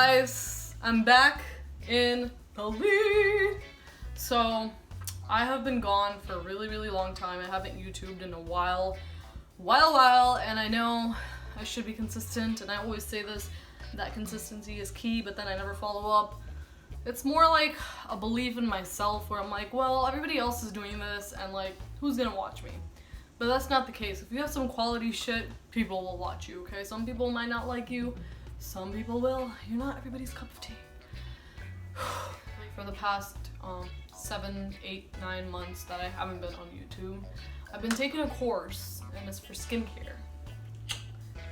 guys, I'm back in the lead. So I have been gone for a really long time. I haven't YouTubed in a while, and I know I should be consistent, and I always say this, that consistency is key, but then I never follow up. It's more like a belief in myself where I'm like, well, everybody else is doing this, and like, who's gonna watch me? But that's not the case. If you have some quality shit, people will watch you, okay? Some people might not like you, some people will. You're not everybody's cup of tea. For the past 7, 8, 9 months that I haven't been on YouTube, I've been taking a course, and it's for skincare.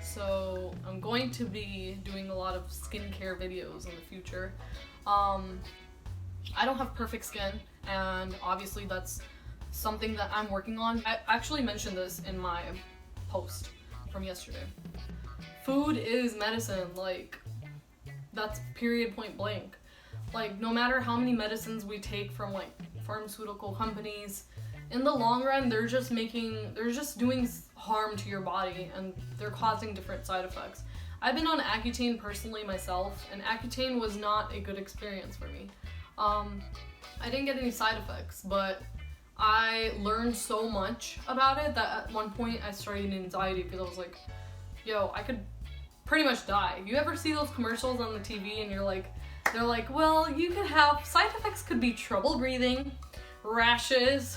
So I'm going to be doing a lot of skincare videos in the future. I don't have perfect skin, and obviously that's something that I'm working on. I actually mentioned this in my post from yesterday. Food is medicine, like, that's period, point blank. Like, no matter how many medicines we take from like pharmaceutical companies, in the long run they're just doing harm to your body, and they're causing different side effects. I've been on Accutane personally myself, and Accutane was not a good experience for me. I didn't get any side effects, but I learned so much about it that at one point I started getting anxiety because I was like, yo, I could pretty much die. You ever see those commercials on the TV and they're like, well, you could have, side effects could be trouble breathing, rashes,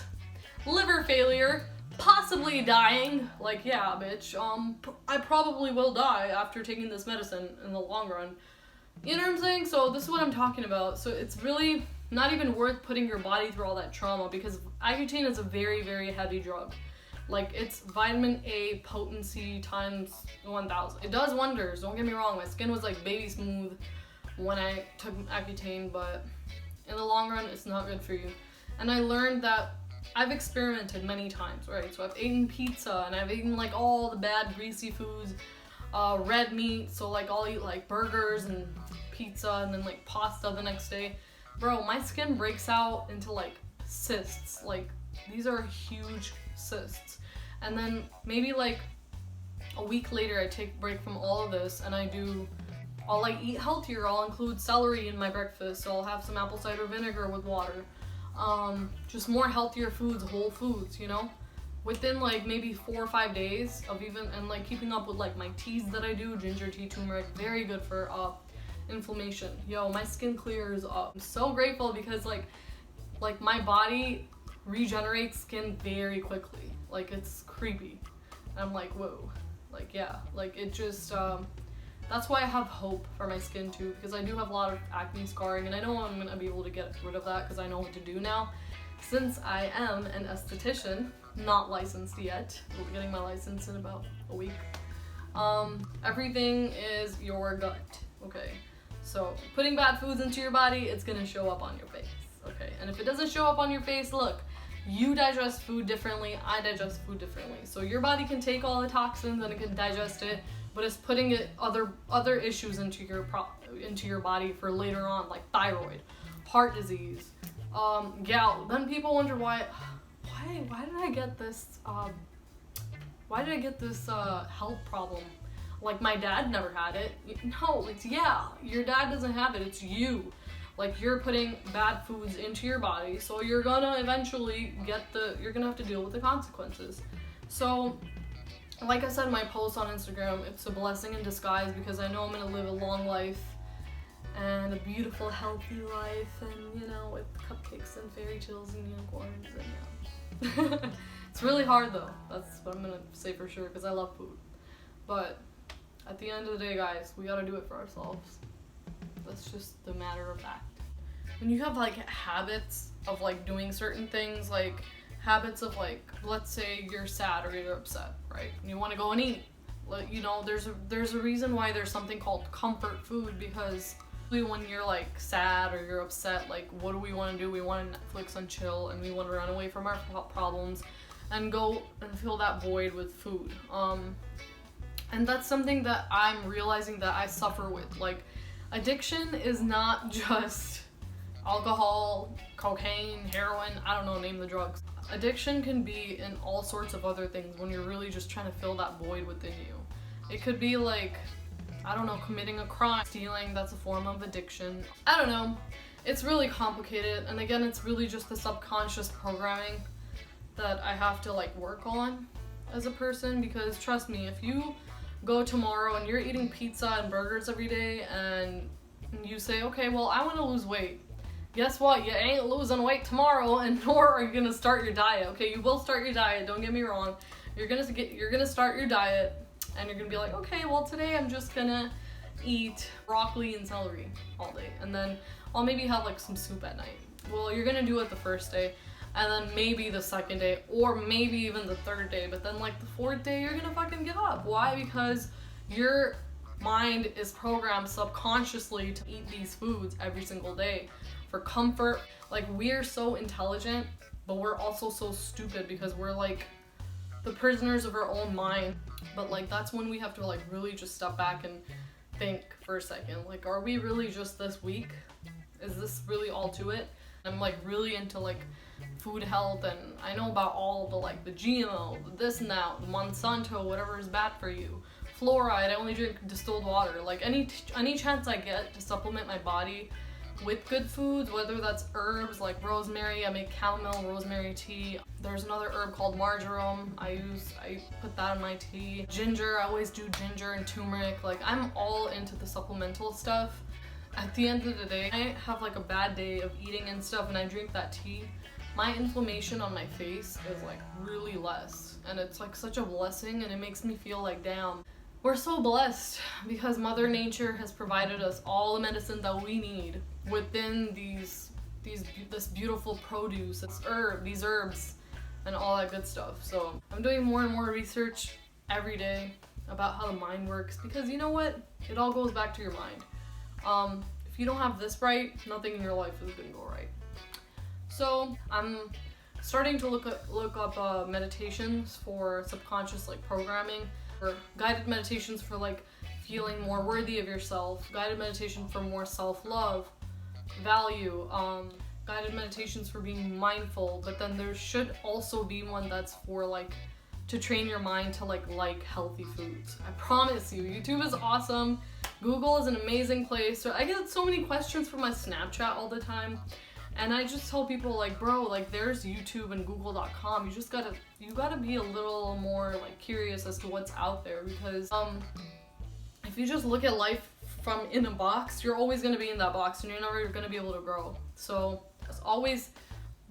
liver failure, possibly dying. Like, yeah, bitch, I probably will die after taking this medicine in the long run. You know what I'm saying? So this is what I'm talking about. So it's really not even worth putting your body through all that trauma, because Accutane is a very heavy drug. Like, it's vitamin A potency times 1000. It does wonders, don't get me wrong. My skin was like baby smooth when I took Accutane, but in the long run it's not good for you. And I learned that I've experimented many times, right? So I've eaten pizza, and I've eaten like all the bad greasy foods, red meat, so like I'll eat like burgers and pizza and then like pasta the next day. Bro, my skin breaks out into like cysts. Like, these are huge cysts. And then maybe like a week later I take a break from all of this, and I'll like eat healthier. I'll include celery in my breakfast, so I'll have some apple cider vinegar with water. Just more healthier foods, whole foods, you know? Within like maybe 4 or 5 days of and like keeping up with like my teas that I do, ginger tea, turmeric, very good for inflammation. Yo, my skin clears up. I'm so grateful because like my body regenerates skin very quickly. Like, it's creepy. And I'm like, whoa. Like, yeah, like it just, that's why I have hope for my skin too, because I do have a lot of acne scarring, and I know I'm gonna be able to get rid of that because I know what to do now. Since I am an esthetician, not licensed yet, we'll be getting my license in about a week. Everything is your gut, okay? So putting bad foods into your body, it's gonna show up on your face, okay? And if it doesn't show up on your face, look, you digest food differently, I digest food differently. So your body can take all the toxins and it can digest it, but it's putting it other issues into your body for later on, like thyroid, heart disease, gout. Then people wonder why did I get this health problem? Like, my dad never had it. No, it's, yeah, your dad doesn't have it, it's you. Like, you're putting bad foods into your body, so you're gonna eventually you're gonna have to deal with the consequences. So, like I said in my post on Instagram, it's a blessing in disguise, because I know I'm gonna live a long life and a beautiful, healthy life, and, you know, with cupcakes and fairy tales and unicorns, and yeah. It's really hard though, that's what I'm gonna say for sure, because I love food. But at the end of the day, guys, we gotta do it for ourselves. That's just the matter of fact. When you have like habits of like doing certain things, like habits of like, let's say you're sad or you're upset, right? And you want to go and eat. Like, you know, there's a reason why there's something called comfort food, because when you're like sad or you're upset, like, what do we want to do? We want to Netflix and chill, and we want to run away from our problems and go and fill that void with food. And that's something that I'm realizing that I suffer with. Like, addiction is not just alcohol, cocaine, heroin, I don't know, name the drugs. Addiction can be in all sorts of other things when you're really just trying to fill that void within you. It could be like, I don't know, committing a crime. Stealing, that's a form of addiction. I don't know. It's really complicated, and again, it's really just the subconscious programming that I have to like work on as a person, because trust me, if you go tomorrow and you're eating pizza and burgers every day and you say, okay, well, I want to lose weight. Guess what? You ain't losing weight tomorrow, and nor are you gonna start your diet. Okay, you will start your diet, don't get me wrong. You're gonna start your diet, and you're gonna be like, okay, well, today I'm just gonna eat broccoli and celery all day, and then I'll maybe have like some soup at night. Well, you're gonna do it the first day, and then maybe the second day, or maybe even the third day, but then like the fourth day, you're gonna fucking give up. Why? Because your mind is programmed subconsciously to eat these foods every single day for comfort. Like, we're so intelligent, but we're also so stupid because we're like the prisoners of our own mind. But like, that's when we have to like really just step back and think for a second, like, are we really just this weak? Is this really all to it? I'm like really into like food health, and I know about all the like the GMO, the this and that, the Monsanto, whatever is bad for you, fluoride. I only drink distilled water. Like any chance I get to supplement my body with good foods, whether that's herbs like rosemary. I make chamomile rosemary tea. There's another herb called marjoram. I put that in my tea. Ginger, I always do ginger and turmeric. Like, I'm all into the supplemental stuff. At the end of the day, I have like a bad day of eating and stuff, and I drink that tea. My inflammation on my face is like really less, and it's like such a blessing, and it makes me feel like, damn, we're so blessed because Mother Nature has provided us all the medicine that we need within this beautiful produce, these herbs, and all that good stuff. So I'm doing more and more research every day about how the mind works, because you know what? It all goes back to your mind. If you don't have this right, nothing in your life is gonna go right. So I'm starting to look up meditations for subconscious like programming, or guided meditations for like feeling more worthy of yourself, guided meditation for more self-love, value, guided meditations for being mindful. But then there should also be one that's for like to train your mind to like healthy foods. I promise you, YouTube is awesome. Google is an amazing place. So I get so many questions from my Snapchat all the time, and I just tell people like, bro, like there's YouTube and Google.com. You gotta be a little more like curious as to what's out there, because if you just look at life from in a box, you're always gonna be in that box, and you're never gonna be able to grow. So just always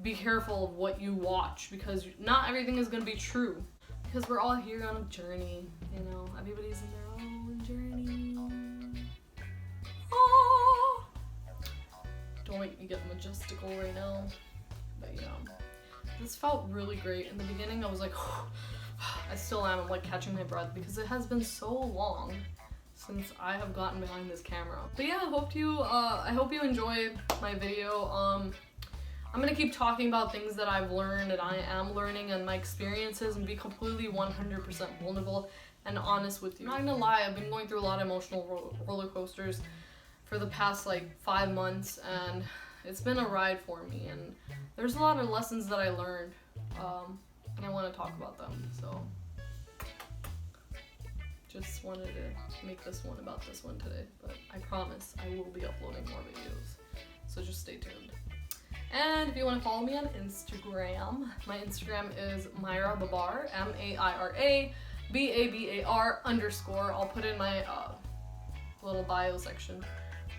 be careful of what you watch, because not everything is gonna be true. Because we're all here on a journey, you know. Everybody's in their own journey. Oh! Don't make me get majestical right now. But you know, this felt really great. In the beginning, I was like, I still am. I'm like catching my breath because it has been so long since I have gotten behind this camera. But yeah, I hope you enjoyed my video. I'm gonna keep talking about things that I've learned and I am learning and my experiences, and be completely 100% vulnerable and honest with you. I'm not gonna lie, I've been going through a lot of emotional roller coasters for the past like 5 months, and it's been a ride for me, and there's a lot of lessons that I learned, and I want to talk about them. So just wanted to make this one about this one today, but I promise I will be uploading more videos, so just stay tuned. And if you want to follow me on Instagram, my Instagram is Myra Babar, MairaBabar_. I'll put in my little bio section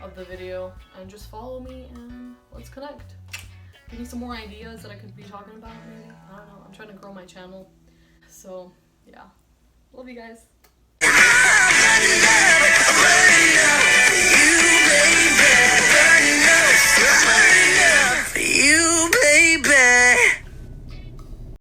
of the video, and just follow me and let's connect. Give me some more ideas that I could be talking about, maybe. I don't know. I'm trying to grow my channel. So yeah. Love you guys.